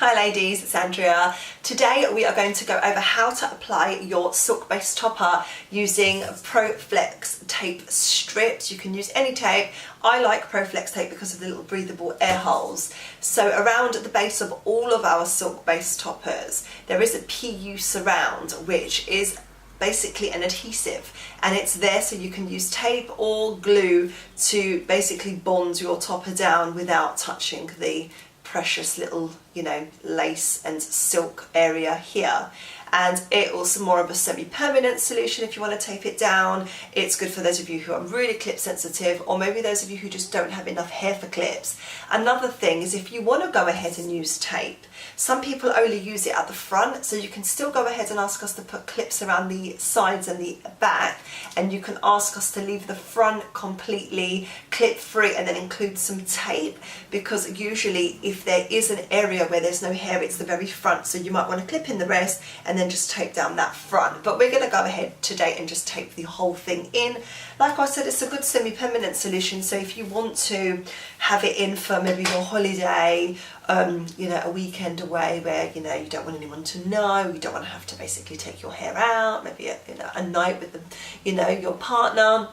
Hi ladies, it's Andrea. Today we are going to go over how to apply your silk base topper using Proflex tape strips. You can use any tape. I like Proflex tape because of the little breathable air holes. So around the base of all of our silk base toppers there is a PU surround, which is basically an adhesive, and it's there so you can use tape or glue to basically bond your topper down without touching the precious little, lace and silk area here. And it also more of a semi-permanent solution if you want to tape it down. It's good for those of you who are really clip sensitive, or maybe those of you who just don't have enough hair for clips. Another thing is if you want to go ahead and use tape, some people only use it at the front, so you can still go ahead and ask us to put clips around the sides and the back, and you can ask us to leave the front completely clip free and then include some tape, because usually if there is an area where there's no hair, it's the very front, so you might want to clip in the rest and then just tape down that front. But we're going to go ahead today and just tape the whole thing in. Like I said, it's a good semi-permanent solution, so if you want to have it in for maybe your holiday, a weekend away where you don't want anyone to know, you don't want to have to basically take your hair out, maybe a night with your partner,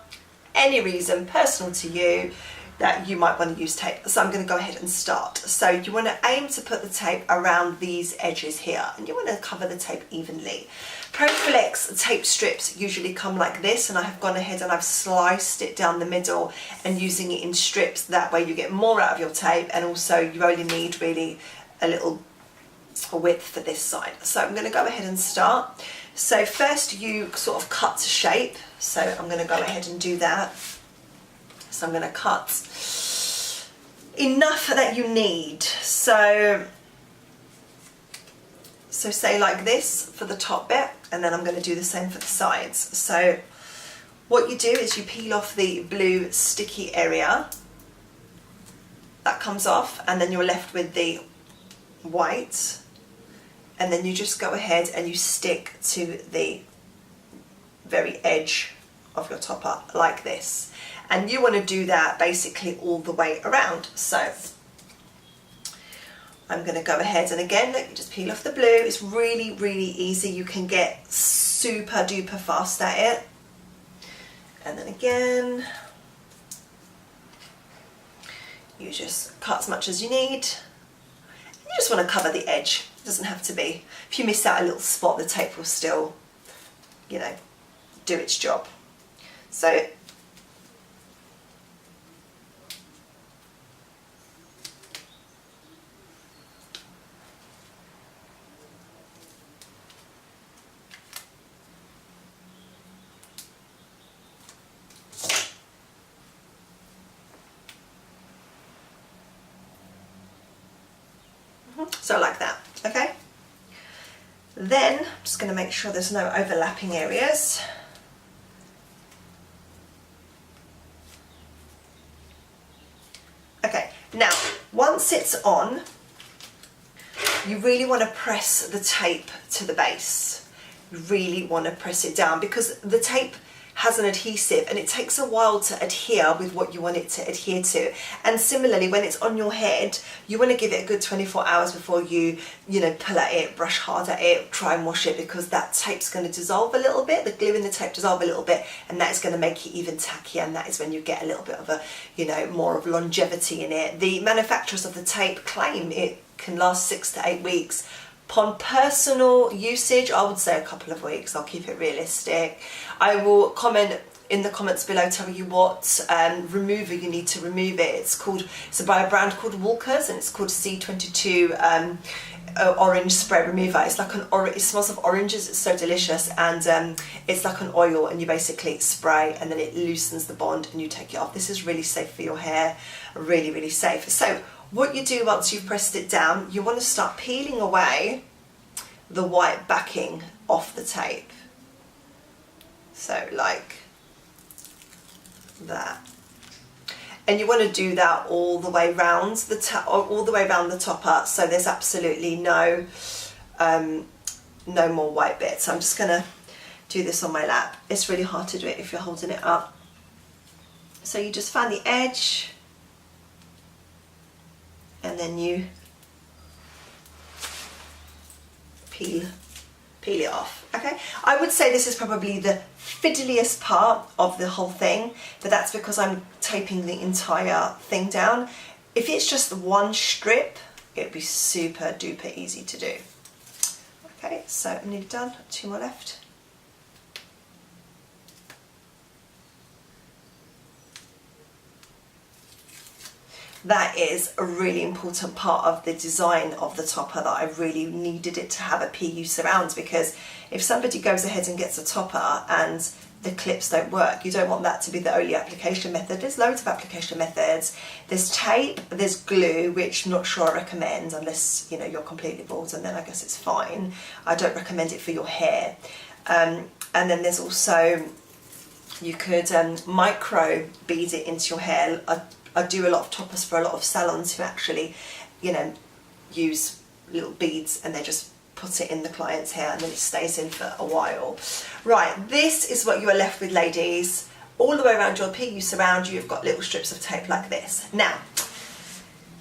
any reason personal to you that you might want to use tape. So I'm going to go ahead and start. So you want to aim to put the tape around these edges here, and you want to cover the tape evenly. Proflex tape strips usually come like this, and I have gone ahead and I've sliced it down the middle and using it in strips. That way you get more out of your tape, and also you only need really a little width for this side. So I'm going to go ahead and start. So first you sort of cut to shape, so I'm going to go ahead and do that. So I'm going to cut enough that you need. So say like this for the top bit, and then I'm going to do the same for the sides. So what you do is you peel off the blue sticky area. That comes off, and then you're left with the white, and then you just go ahead and you stick to the very edge of your topper like this. And you want to do that basically all the way around. So I'm going to go ahead and again, you just peel off the blue. It's really, really easy. You can get super duper fast at it. And then again, you just cut as much as you need. You just want to cover the edge. It doesn't have to be. If you miss out a little spot, the tape will still, do its job. So like that, okay? Then I'm just going to make sure there's no overlapping areas. Okay, now once it's on, you really want to press the tape to the base. You really want to press it down, because the tape has an adhesive and it takes a while to adhere with what you want it to adhere to. And similarly, when it's on your head, you want to give it a good 24 hours before you pull at it, brush hard at it, try and wash it, because that tape's going to dissolve a little bit, the glue in the tape dissolve a little bit, and that is going to make it even tackier, and that is when you get a little bit of a, more of longevity in it. The manufacturers of the tape claim it can last 6 to 8 weeks. Upon personal usage, I would say a couple of weeks. I'll keep it realistic. I will comment in the comments below, tell you what remover you need to remove it. It's by a brand called Walker's, and it's called C22 orange spray remover. It's like it smells of oranges. It's so delicious, and it's like an oil, and you basically spray and then it loosens the bond and you take it off. This is really safe for your hair, really, really safe. So what you do once you've pressed it down, you want to start peeling away the white backing off the tape. So like that. And you want to do that all the way round the topper, so there's absolutely no more white bits. So I'm just going to do this on my lap. It's really hard to do it if you're holding it up. So you just find the edge, and then you peel it off. Okay, I would say this is probably the fiddliest part of the whole thing, but that's because I'm taping the entire thing down. If it's just one strip, it'd be super duper easy to do. Okay, so I'm nearly done, 2 more left. That is a really important part of the design of the topper, that I really needed it to have a PU surround, because if somebody goes ahead and gets a topper and the clips don't work, you don't want that to be the only application method. There's loads of application methods. There's tape, there's glue, which I'm not sure I recommend unless, you know, you're completely bald, and then I guess it's fine. I don't recommend it for your hair. And then there's also, you could micro bead it into your hair. I do a lot of toppers for a lot of salons who actually, you know, use little beads and they just put it in the client's hair and then it stays in for a while. Right, this is what you are left with, ladies. All the way around your PU surround, you've got little strips of tape like this. Now,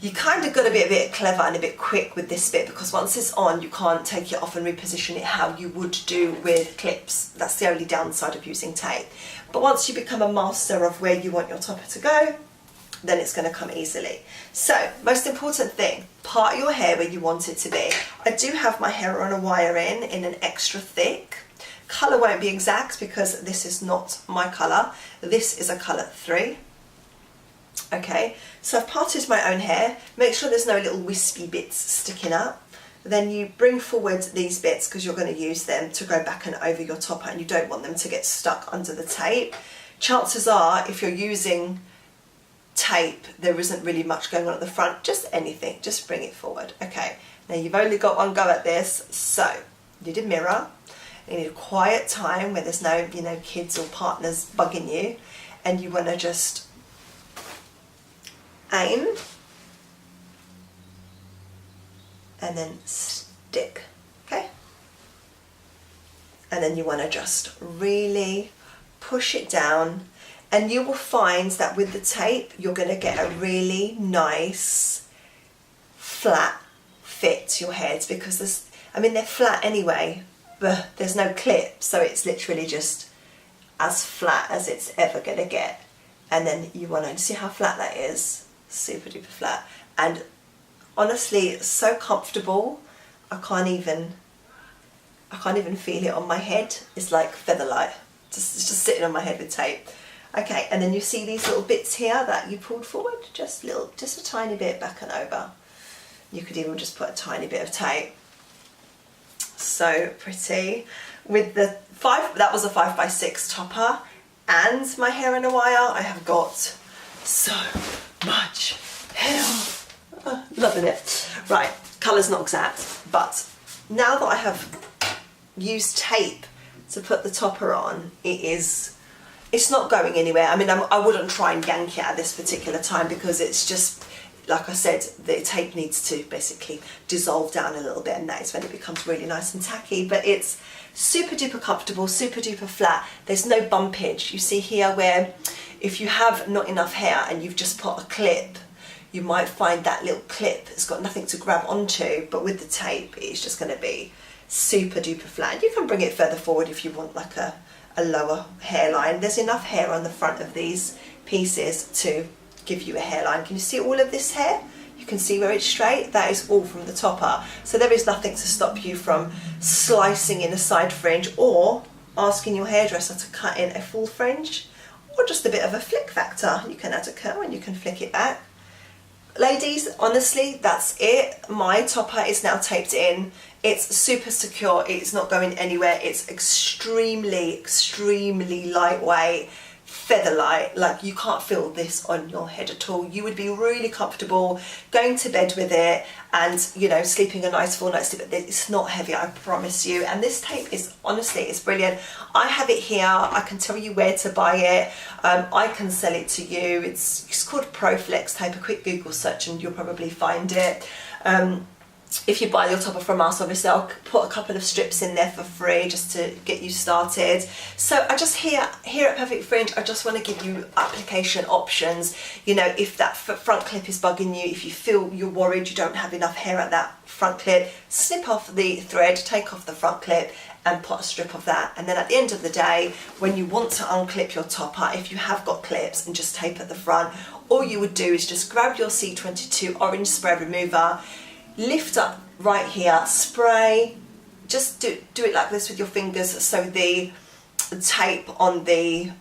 you kind of got to be a bit clever and a bit quick with this bit, because once it's on, you can't take it off and reposition it how you would do with clips. That's the only downside of using tape. But once you become a master of where you want your topper to go, then it's going to come easily. So, most important thing, part your hair where you want it to be. I do have my hair on a wire in an extra thick. Colour won't be exact because this is not my colour. This is a colour 3. Okay, so I've parted my own hair. Make sure there's no little wispy bits sticking up. Then you bring forward these bits because you're going to use them to go back and over your topper, and you don't want them to get stuck under the tape. Chances are, if you're using tape, there isn't really much going on at the front. Just anything, just bring it forward. Okay, now you've only got one go at this, so you need a mirror, you need a quiet time where there's no, you know, kids or partners bugging you, and you want to just aim and then stick. Okay, and then you want to just really push it down. And you will find that with the tape, you're going to get a really nice flat fit to your heads, because there's, I mean, they're flat anyway, but there's no clip, so it's literally just as flat as it's ever going to get. And then you want to see how flat that is, super duper flat. And honestly, it's so comfortable. I can't even feel it on my head. It's like feather light, it's just sitting on my head with tape. Okay, and then you see these little bits here that you pulled forward, just a tiny bit back and over. You could even just put a tiny bit of tape. So pretty. With the that was a 5x6 topper, and my hair in a wire, I have got so much hair. Oh, loving it. Right, colour's not exact, but now that I have used tape to put the topper on, it's not going anywhere. I mean, I wouldn't try and yank it at this particular time, because it's just, like I said, the tape needs to basically dissolve down a little bit, and that is when it becomes really nice and tacky. But it's super duper comfortable, super duper flat. There's no bumpage. You see here where if you have not enough hair and you've just put a clip, you might find that little clip has got nothing to grab onto, but with the tape, it's just going to be super duper flat. You can bring it further forward if you want like a lower hairline. There's enough hair on the front of these pieces to give you a hairline. Can you see all of this hair? You can see where it's straight. That is all from the topper. So there is nothing to stop you from slicing in a side fringe, or asking your hairdresser to cut in a full fringe, or just a bit of a flick factor. You can add a curl and you can flick it back. Ladies, honestly, that's it. My topper is now taped in. It's super secure. It's not going anywhere. It's extremely, extremely lightweight, feather light. Like, you can't feel this on your head at all. You would be really comfortable going to bed with it and, you know, sleeping a nice full night's sleep. It's not heavy, I promise you. And this tape is, honestly, it's brilliant. I have it here. I can tell you where to buy it. I can sell it to you. It's called Perfectfringe tape. A quick Google search and you'll probably find it. if you buy your topper from us, obviously I'll put a couple of strips in there for free just to get you started. So I just here at Perfect Fringe, I just want to give you application options. You know, if that front clip is bugging you, if you feel you're worried you don't have enough hair at that front clip, snip off the thread, take off the front clip and put a strip of that. And then at the end of the day, when you want to unclip your topper, if you have got clips and just tape at the front, all you would do is just grab your C22 orange spray remover, lift up right here, spray, just do it like this with your fingers, so the tape on the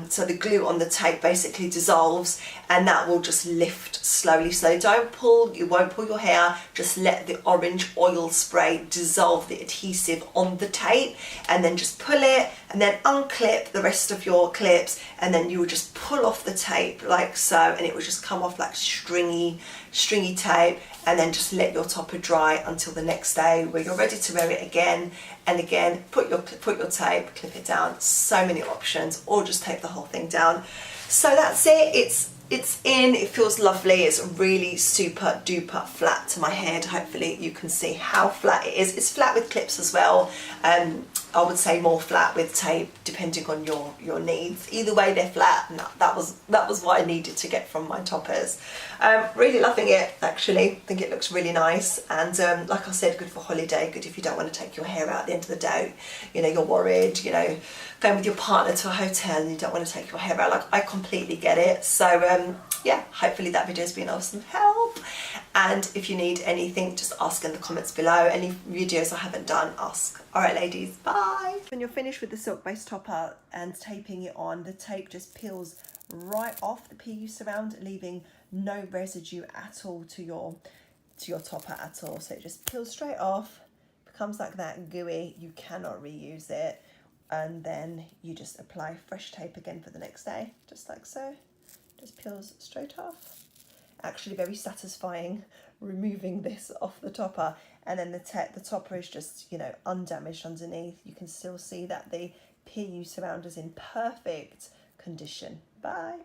so the glue on the tape basically dissolves, and that will just lift slowly. So don't pull, you won't pull your hair, just let the orange oil spray dissolve the adhesive on the tape, and then just pull it and then unclip the rest of your clips, and then you will just pull off the tape like so, and it will just come off like stringy tape, and then just let your topper dry until the next day where you're ready to wear it again. And again, put your tape, clip it down. So many options, or just tape the whole thing down. So that's it. It's in, it feels lovely. It's really super duper flat to my head. Hopefully you can see how flat it is. It's flat with clips as well. I would say more flat with tape depending on your needs. Either way, they're flat, and that was what I needed to get from my toppers. Really loving it, actually. I think it looks really nice, and like I said, good for holiday, good if you don't want to take your hair out at the end of the day. You know, you're worried, you know, going with your partner to a hotel and you don't want to take your hair out. Like, I completely get it. So yeah, hopefully that video has been of some help. And if you need anything, just ask in the comments below. Any videos I haven't done, ask. All right, ladies, bye. When you're finished with the silk base topper and taping it on, the tape just peels right off the PU surround, leaving no residue at all to your topper at all. So it just peels straight off, becomes like that gooey. You cannot reuse it. And then you just apply fresh tape again for the next day, just like so. Just peels straight off. Actually very satisfying removing this off the topper, and then the topper is just, you know, undamaged underneath. You can still see that the PU surround is in perfect condition. Bye.